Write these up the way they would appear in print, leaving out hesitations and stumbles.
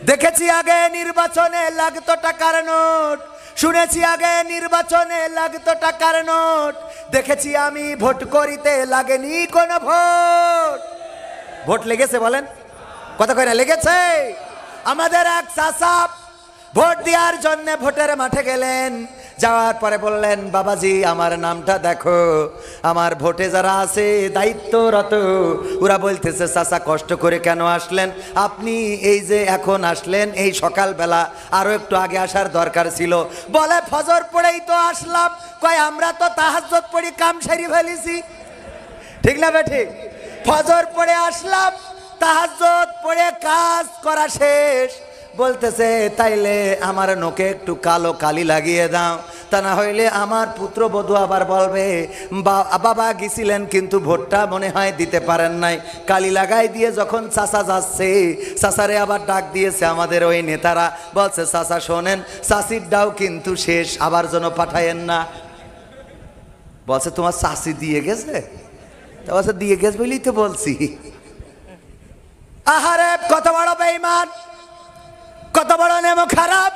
দেখেছি আগে নির্বাচনে লাগতো টাকার নোট, শুনেছি আগে নির্বাচনে লাগতো টাকার নোট, দেখেছি আমি ভোট করিতে লাগেনি কোনো ভোট। ভোট লেগেছে বলেন? কথা কয় না লেগেছে? আমাদের এক চাচা ভোট দেওয়ার জন্য ভোটের মাঠে গেলেন, যাওয়ার পরে বললেন, বাবাজি আমার নামটা দেখো, আমার ভোটে যারা আছে দায়িত্বরত ওরা বলতেছে চাচা কষ্ট করে কেন আসলেন আপনি? এই যে এখন আসলেন, এই সকালবেলা আরো একটু আগে আসার দরকার ছিল। বলে ফজর পড়েই তো আসলাম। কয় আমরা তো তাহাজ্জুদ পড়ি কাম সারি ফেলেছি। ঠিক না বেঠিক? ফজর পড়ে আসলাম, তাহাজ্জুদ পড়ে কাজ করা শেষ। বলতেছে তাইলে আমার নোকে একটু কালো কালি লাগিয়ে দাও, তা না হইলে আমার পুত্রবধূ আবার বলবে বাবা গেছিলেন কিন্তু ভোটটা মনে হয় দিতে পারেন নাই। কালি লাগাই দিয়ে যখন চাচা যাচ্ছে, চাচারে আবার ডাক দিয়েছে আমাদের ওই নেতারা, বলছে চাচা শোনেন চাচির ডাও কিন্তু শেষ, আবার যেন পাঠায়েন না। বলছে তোমার চাচি দিয়ে গেছে? বলছে দিয়ে গেছে বলেই তো বলছি। আহারে কত বড় বেঈমান, কত বড় নেমো খারাপ,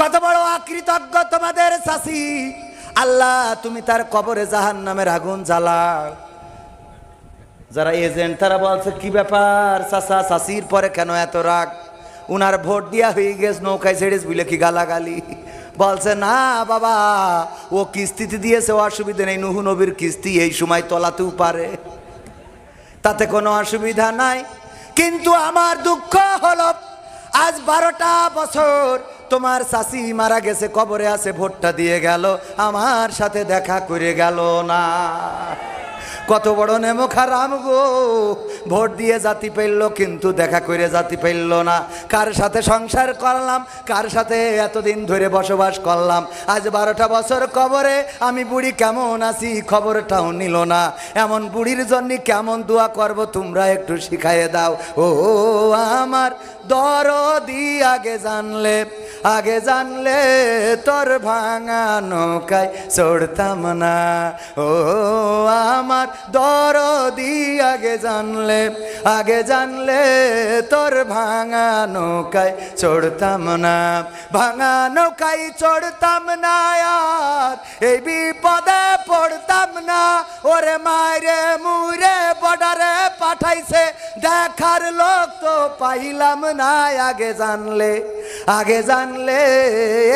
কত বড় অকৃতজ্ঞ তোমাদের চাচি। আল্লাহ তুমি তার কবরে জাহান্নামের আগুন জ্বালাও। যারা এজেন্ট তারা বলছে কি ব্যাপার চাচা, চাচির পরে কেন এত রাগ? উনার ভোট দিয়া হয়ে গেছে, নৌকায় ছেড়েছ বুঝলে কি গালাগালি? বলছে না বাবা, ও কিস্তিতে দিয়েছে, অসুবিধা নেই, নুহু নবীর কিস্তি এই সময় তলাতেও পারে, তাতে কোনো অসুবিধা নাই। কিন্তু আমার দুঃখ হলো আজ 12টা বছর তোমার চাচি মারা গেছে, কবরে আছে, ভোটটা দিয়ে গেল, আমার সাথে দেখা করে গেল না। কত বড় নেমো খারাম গো, ভোট দিয়ে জাতি পেললো কিন্তু দেখা করে জাতি পেললো না। কার সাথে সংসার করলাম, কার সাথে এতদিন ধরে বসবাস করলাম, আজ 12টা বছর কবরে আমি বুড়ি কেমন আছি খবরটাও নিল না। এমন বুড়ির জন্য কেমন দোয়া করব তোমরা একটু শিখাইয়ে দাও। ও আমার দরদি আগে জানলে, আগে জানলে তোর ভাঙা নৌকায় চড়তাম না। ও আমার দরদি আগে জানলে, আগে জানলে তোর ভাঙা নৌকায় চড়তাম না, ভাঙা নৌকায় চড়তাম না, আর এই বিপদে পড়তাম না। ওরে মায়েরে মুরে বর্ডারে পাঠাইছে, দেখার লোক তো পাইলাম না। আগে জানলে, আগে জানলে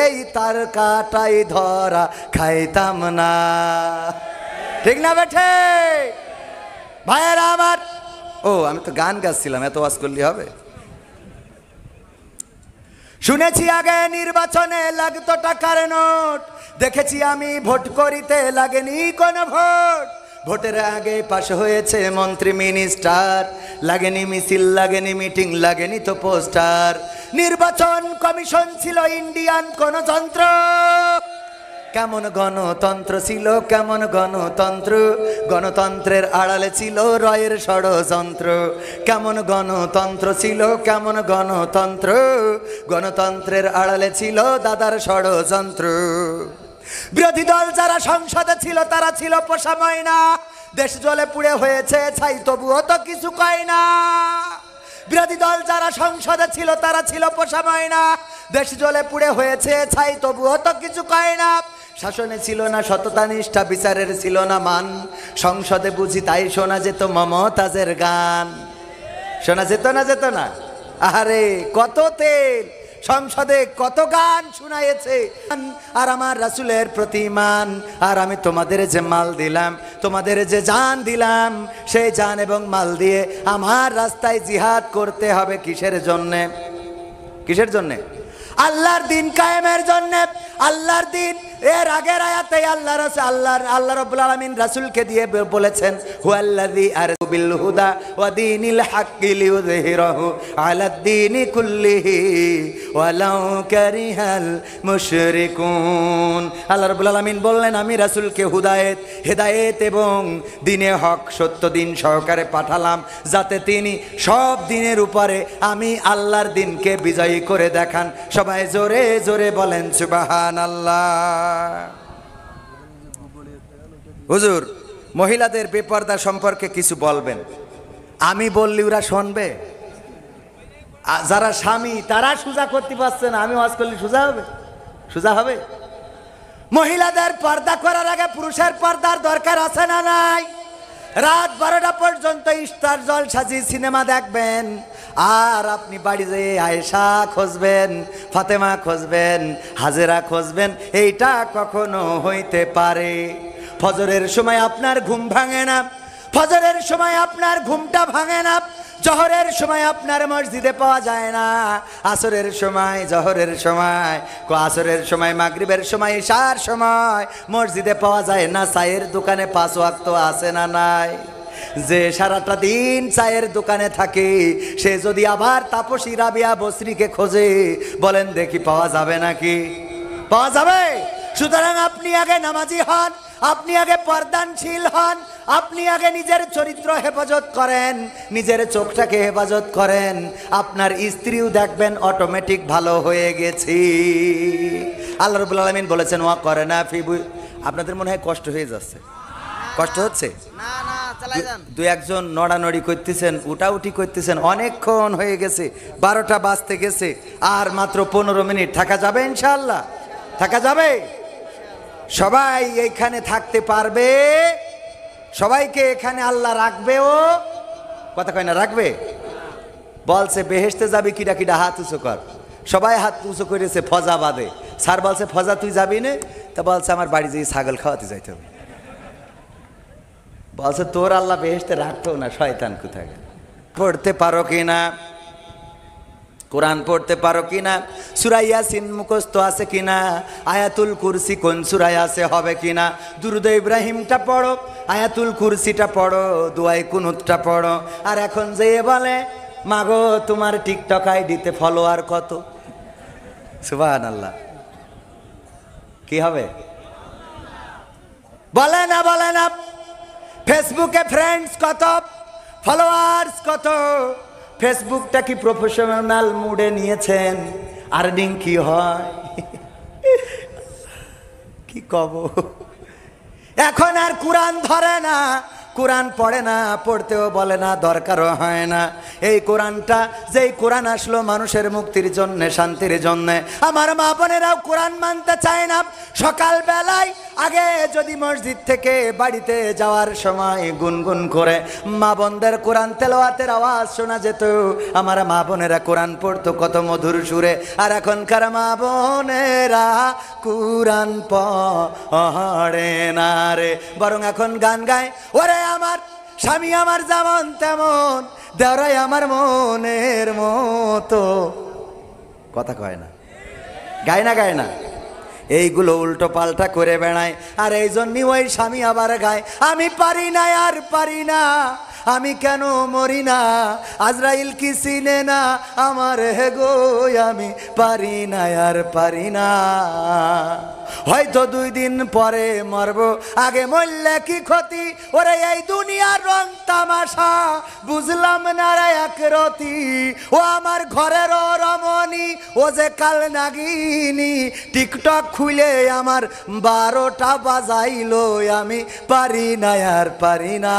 এই তার কাটাই ধরা খাইতাম না। ঠিক না বেঠে ভাইয়েরা আমার? ও আমি তো গান গাচ্ছিলাম, এত ওয়াজ করলে হবে? শুনেছি আগে নির্বাচনে লাগতো টাকার নোট, দেখেছি আমি ভোট করিতে লাগেনি কোনো ভোট। ভোটের আগে পাশ হয়েছে মন্ত্রী মিনিস্টার, লাগেনি মিছিল, লাগেনি মিটিং, লাগেনি তো পোস্টার। নির্বাচন কমিশন ছিল ইন্ডিয়ান গণতন্ত্র। কেমন গণতন্ত্র ছিল, কেমন গণতন্ত্র, গণতন্ত্রের আড়ালে ছিল রয়ের ষড়যন্ত্র। কেমন গণতন্ত্র ছিল, কেমন গণতন্ত্র, গণতন্ত্রের আড়ালে ছিল দাদার ষড়যন্ত্র। বিরোধী দল যারা সংসদে ছিল তারা ছিল পোষা ময়না, দেশ জলে পুড়ে হয়েছে ছাই তবুও তো কিছু কয় না। বিরোধী দল যারা সংসদে ছিল তারা ছিল পোষা ময়না, দেশ জলে পুড়ে হয়েছে ছাই তবুও তো কিছু কয় না। শাসনে ছিল না সততা নিষ্ঠা, বিচারের ছিল না মান, সংসদে বুঝি তাই শোনা যেত মমতাজের গান। শোনা যেত না, যেত না? আরে কত তেল, সংসদে কত গান শুনাইছে। আর আমার রাসূলের প্রতিমান, আর আমি তোমাদের যে মাল দিলাম, তোমাদের যে জান দিলাম, সেই জান এবং মাল দিয়ে আমার রাস্তায় জিহাদ করতে হবে। কিসের জন্যে? কিসের জন্যে? আল্লাহর দিন কায়েমের জন্যে। আল্লাহর দিন এর আগের আয়াতে আল্লাহ রাব্বুল আলামিন রাসূলকে দিয়ে বলেছেন, হুয়াল্লাযী আরসালা বিল হুদা ওয়া দীনিল হাক্কি লিইয়ুযহিরাহু আলাদ দীনি কুল্লিহি ওয়ালাউ কারিহাল মুশরিকুন। আল্লাহ রাব্বুল আলামিন বললেন, আমি রাসূলকে হেদায়েত এবং দিনে হক সত্য দিন সহকারে পাঠালাম, যাতে তিনি সব দিনের উপরে আমি আল্লাহর দিনকে বিজয়ী করে দেখান। সবাই জোরে জোরে বলেন সুবহানাল্লাহ। হুজুর মহিলাদের বেপর্দা সম্পর্কে কিছু বলবেন। আমি বললি ওরা শুনবে? যারা স্বামী তারা সোজা করতে পারছে না, আমি ওয়াজ করলে সোজা হবে? সোজা হবে? মহিলাদের পর্দা করার আগে পুরুষের পর্দার দরকার আছে না নাই? রাত 12টা পর্যন্ত ইফতার জলসাজি সিনেমা দেখবেন, আর আপনি বাড়ি যেয়ে আয়েশা খুঁজবেন, ফাতেমা খুঁজবেন, হাজেরা খুঁজবেন, এইটা কখনো হইতে পারে? ফজরের সময় আপনার ঘুম ভাঙে না, ফজরের সময় আপনার ঘুমটা ভাঙে না, জহরের সময় আপনার মসজিদে পাওয়া যায় না, আসরের সময়, জহরের সময়, আসরের সময়, মাগরিবের সময়, ইশার সময় মসজিদে পাওয়া যায় না, চায়ের দোকানে 5 ওয়াক্ত আছে না নাই? যে সারাটা দিন চায়ের দোকানে থাকে সে যদি আবার তাপসী রাবিয়া বসরিকে খোঁজে, বলেন দেখি পাওয়া যাবে নাকি? পাওয়া যাবে? সুতরাং আপনি আগে নামাজি হন, আপনি আগে পর্দানশীল হন, আপনি আগে নিজের চরিত্র হেফাজত করেন, নিজের চোখটাকে হেফাজত করেন, আপনার স্ত্রীও দেখবেন অটোমেটিক ভালো হয়ে গেছি। আল্লাহ রাব্বুল আলামিন বলেছেন ওয়া করনা ফি বুই। আপনাদের মনে হয় কষ্ট হয়ে যাচ্ছে? কষ্ট হচ্ছে? না না, চালাই যান। দুই একজন নড়ানড়ি করতেছেন, উঠাউঠি করতেছেন, অনেকক্ষণ হয়ে গেছে, 12টা বাজতে গেছে, আর মাত্র 15 মিনিট। থাকা যাবে ইনশাআল্লাহ? থাকা যাবে? সবাই এইখানে থাকতে পারবে? সবাইকে এখানে আল্লাহ রাখবেও? কথা কয় না, রাখবে? বলছে বেহেশতে যাবি কিডা কিডা হাত উঁচু কর। সবাই হাত উঁচু করেছে ফজা বাদে। স্যার বলছে ফজা তুই যাবি না? তা বলছে আমার বাড়ি যেয়ে ছাগল খাওয়াতে যাইতে হবে। বলছে তোর আল্লাহ বেহেশতে রাখতো না, শয়তান কোথায়। পড়তে পারো কিনা? কোরআন পড়তে পারো কিনা? সূরা ইয়াসিন মুখস্থ আছে কিনা? আয়াতুল কুরসি কোন সূরায় আছে হবে কিনা? দুরূদ ইব্রাহিমটা পড়ো, আয়াতুল কুরসিটা পড়ো, দুআয়ে কুনুতটা পড়ো। আর এখন যে বলে মাগো তোমার টিকটক আইডিতে ফলোয়ার কত? সুবহানাল্লাহ। কি হবে? বলে না, বলে না। ফেসবুকে ফ্রেন্ডস কত, ফলোয়ার্স কত? ফেসবুকটা কি প্রফেশনাল মুডে নিয়েছেন? আর্নিং কি হয়? কি কব? এখন আর কোরআন ধরে না, কোরআন পড়ে না, পড়তেও বলে না, দরকারও হয় না। এই কোরআনটা, যেই কোরআন আসলো মানুষের মুক্তির জন্য, শান্তির জন্য, আমার মা বোনেরাও কোরআন মানতে চায় না। সকালবেলায় আগে যদি মসজিদ থেকে বাড়িতে যাওয়ার সময় গুনগুন করে মা বোনদের কোরআন তেলাওয়াতের আওয়াজ শোনা যেত, আমার মা বোনেরা কোরআন পড়তো কত মধুর সুরে। আর এখনকার মা বোনেরা কোরআন পড়ে না রে, বরং এখন গান গায়, ওরে আমার স্বামী আমার যেমন তেমন, দেওরাই আমার মনের মতো। কথা কয় না, গায় না, গায় না। এইগুলো উল্টো পাল্টা করে বেড়ায়, আর এই জন্যই ওই স্বামী আবার গায়, আমি পারি না আর পারি না, আমি কেন মরি না, আজরাইল কি চিনে না আমার হে গো, আমি পারি না আর পারি না। হয়তো 2 দিন পরে মরবো, আগে মরলে কি ক্ষতি? ওরে এই দুনিয়ার রং তামাশা বুঝলাম না রে এক রতি, ও আমার ঘরের রমণী, ও যে কাল নাগিনী, টিকটক খুলে আমার 12টা বাজাইলো, আমি পারি না আর পারি না।